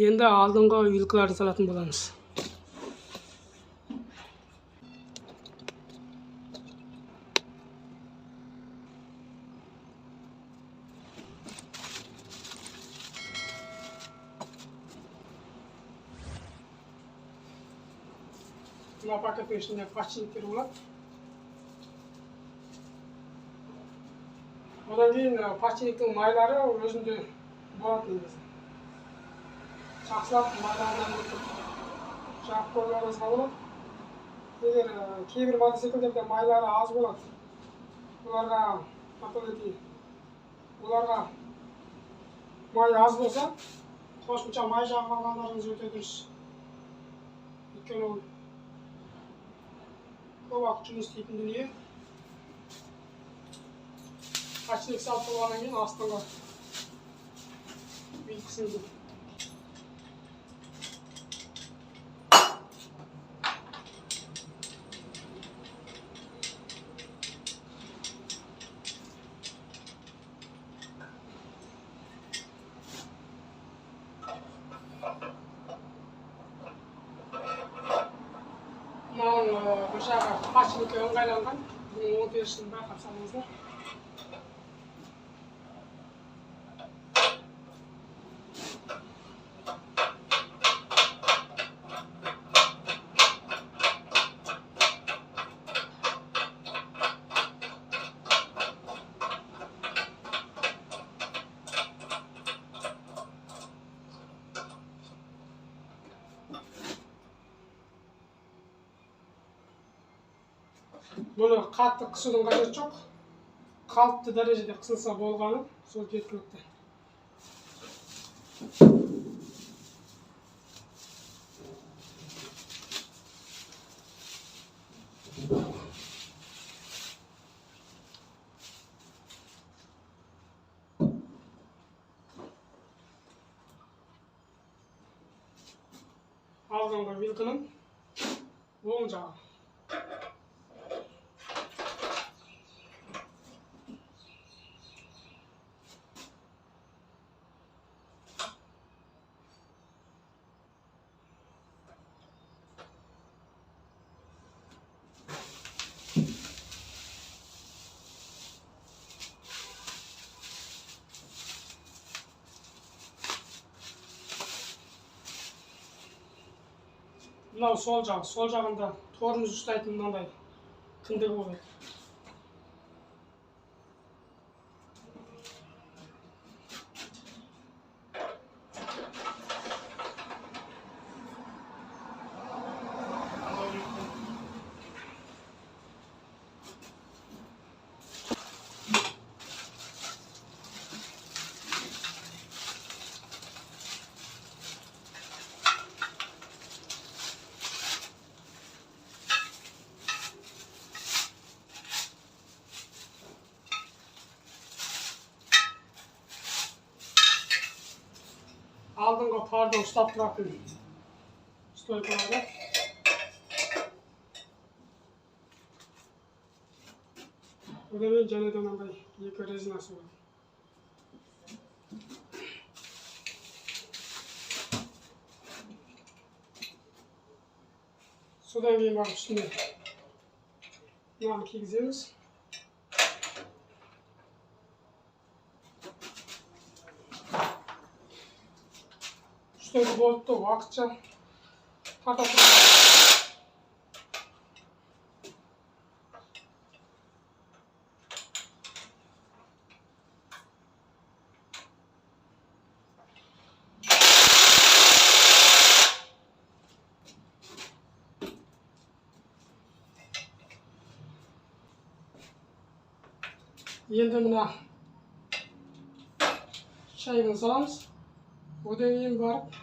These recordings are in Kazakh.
Енді алдыңғы вилкаларды салатын боламыз. Мына пакеттің ішінде подшипниктер болады. Одан кейін подшипниктің майлары өзінде болады негізі. Жақсылап майлардан жағып қоюларыңызға болады. Егер кейбір мотоциклдерде майлары аз болады, оларға май аз болса, қосымша май жағып алғандарыңыз өте дұрыс. Өйткені ол көп уақыт жұмыс істейтін дүние. Подшипник салып болғаннан кейін астыңғы вилкасını bir жағы подшипникке ыңғайланған. Бұның оң терісін байқап салыңыздар. Бұны қатты қысудың қажеті жоқ. Қалыпты дәрежеде қысылса болғаны сол жеткілікті. Алдыңғы вилканың оң жағы. Мынау сол жағы. Сол жағында торымыз ұстайтын мынандай кіндігі болады. Алдыңғы парды ұстап тұратын стойкаларды. Одан кейін және де мынандай екі резинасы бар. Содан кейін барып үстіне мынаны кигіземіз. Üstteki bolttu uақытша тарта тұрады. Енді мына шайбаны саламыз. Одан кейін барып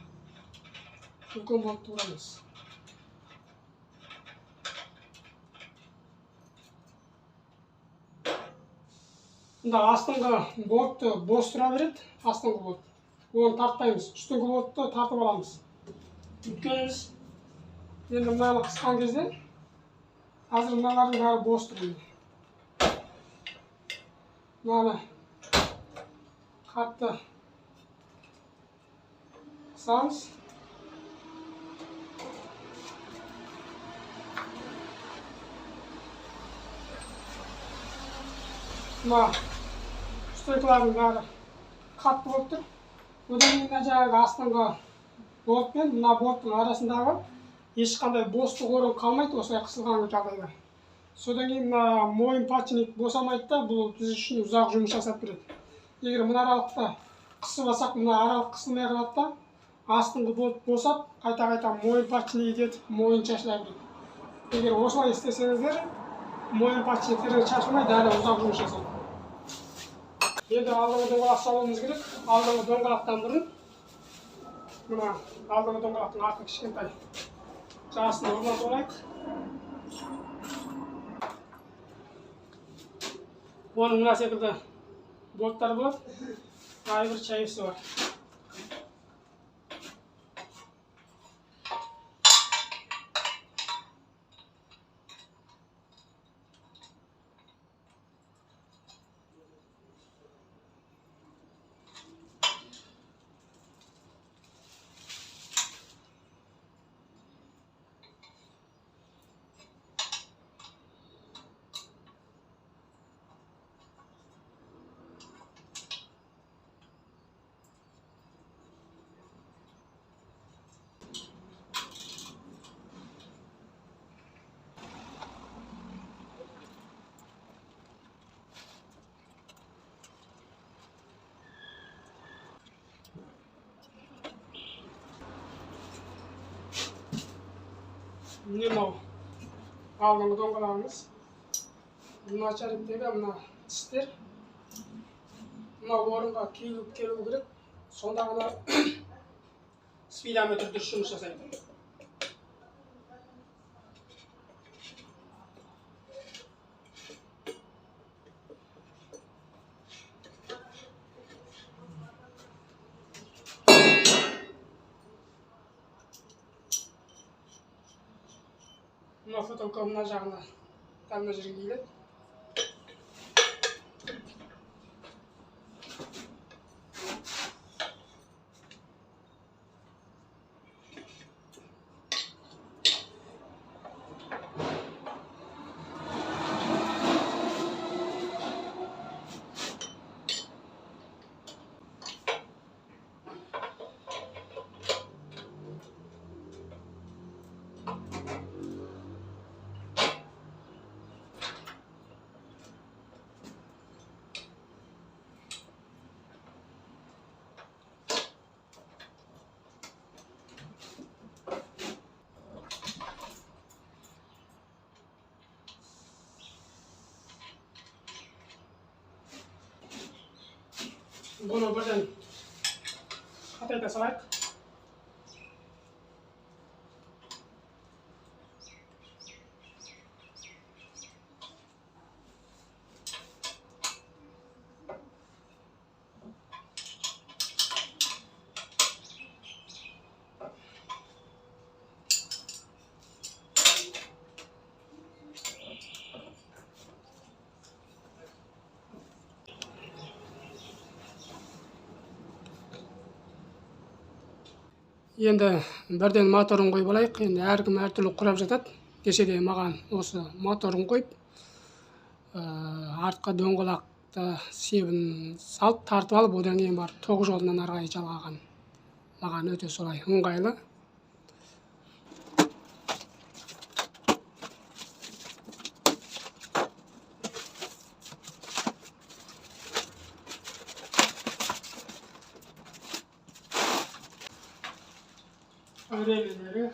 үлкен болтты ұрамыз. Мында астыңғы болтты бос тұра береді. Астыңғы болт. Оны тартпаймыз. Үстіңгі болтты тартып аламыз. Өйткені енді мынаны қысқан кезде қазір мыналардың бәрі бос тұр. Мынаны қатты қысамыз. Мына стойкалардың бәрі қатты болып тұр. Одан кейін жаңағы астыңғы болт пен мына болттың арасындағы ешқандай бостық орын қалмайды осылай қысылған жағдайда. Содан кейін мына мойын подшипник босамайды да, бұл біз үшін ұзақ жұмыс жасап береді. Егер мына аралықта қысып алсақ, мына аралық қысылмай қалады да, астыңғы болт босап, қайта-қайта мойын подшипник етіп, мойын шашыла береді. Егер осылай істесеңіздер, мойын подшипниктері шашылмайды, әрі ұзақ жұмыс жасайды. Енді алдыңғы доңғалақ салуымыз керек. Алдыңғы доңғалақтан бұрын мына алдыңғы доңғалақтың артқы кішкентай жағасын орнатып алайық. Оның мына секілді болттар болады. Әрбір чайысы бар. Міне мынау алдыңғы доңғалағымыз. Мына шариктегі мына тістер мына орынға келу керек. Сонда ғана спиdoметр дұрыс жұмыс жасайды. Мына футболка мына жағына мына жерге келеді. Бұны бірден қатайта салайық. Енді бірден моторын қойып алайық. Енді әркім әртүрлі құрап жатады. Кеше де маған осы моторын қойып, артқа доңғалақты себін салып, тартып алып, одан кейін барып 9 жолынан арғай жалғаған. Маған өте солай ыңғайлы. Релелері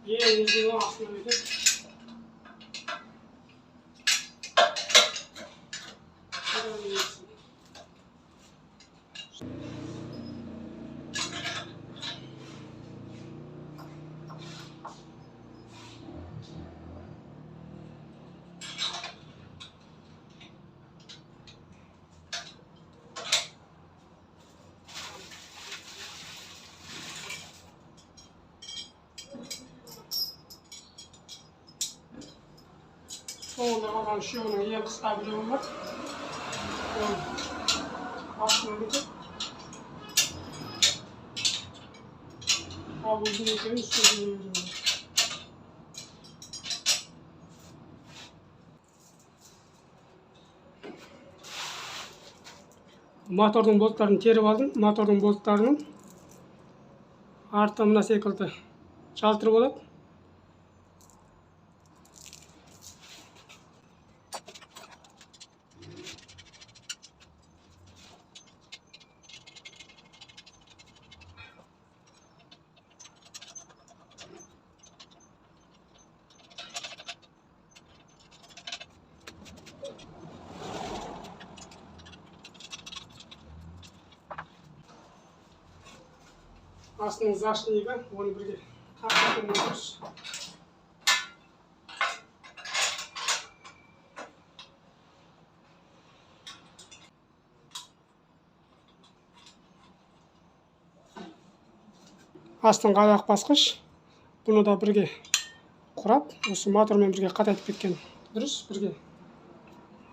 Ең үздігі астына өтеді. Soğunda kalan şuyunun en kısa bölümü var. Астына өтеді. Ал uzun екенін үстіне береді. Мотордың болттарын теріп алдым. Мотордың болттарының арты мына секілді жалтыр болады. Астының зашлигі, оны бірге қақтап өтіріз. Астың аяқ басқыш, бұны да бірге құрап, осы мотормен бірге қатайтып кеткен дұрыс, бірге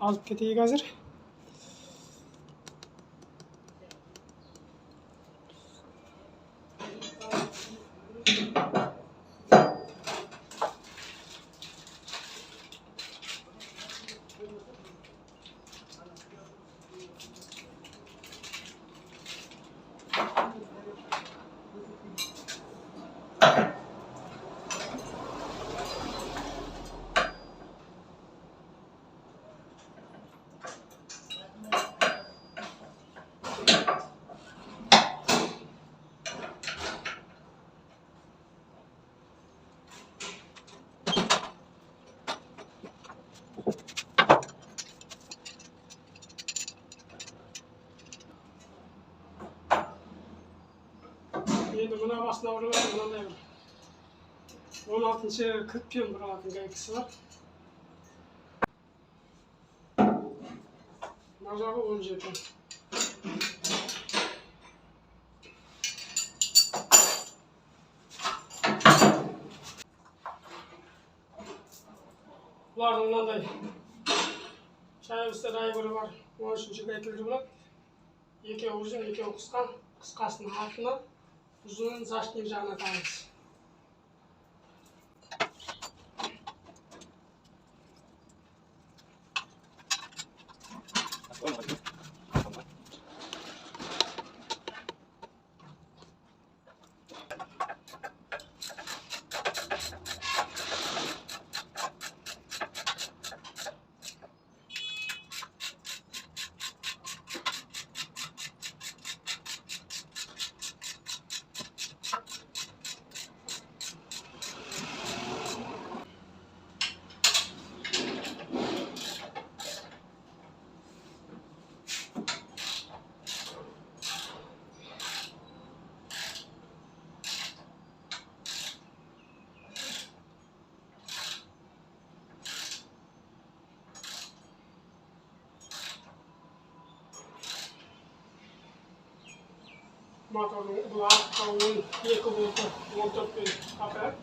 алып кетейік қазір. Енді мына басына ұрылады, мынандай бір 16-шы кілтпен бұралатын гайкасы бар. Мына жағы 17. Бұлардың мынандай шайбысты райбыры бар, 13-ші гайкілері болады. Екеуі ұзын, екеуі қысқа. Қысқасының артына uzun zaşlayıp жаңа tağız. Motorun bu arkadan 2 voltu 14 bin akar.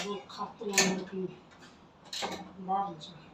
Bu katlı olmak barınca.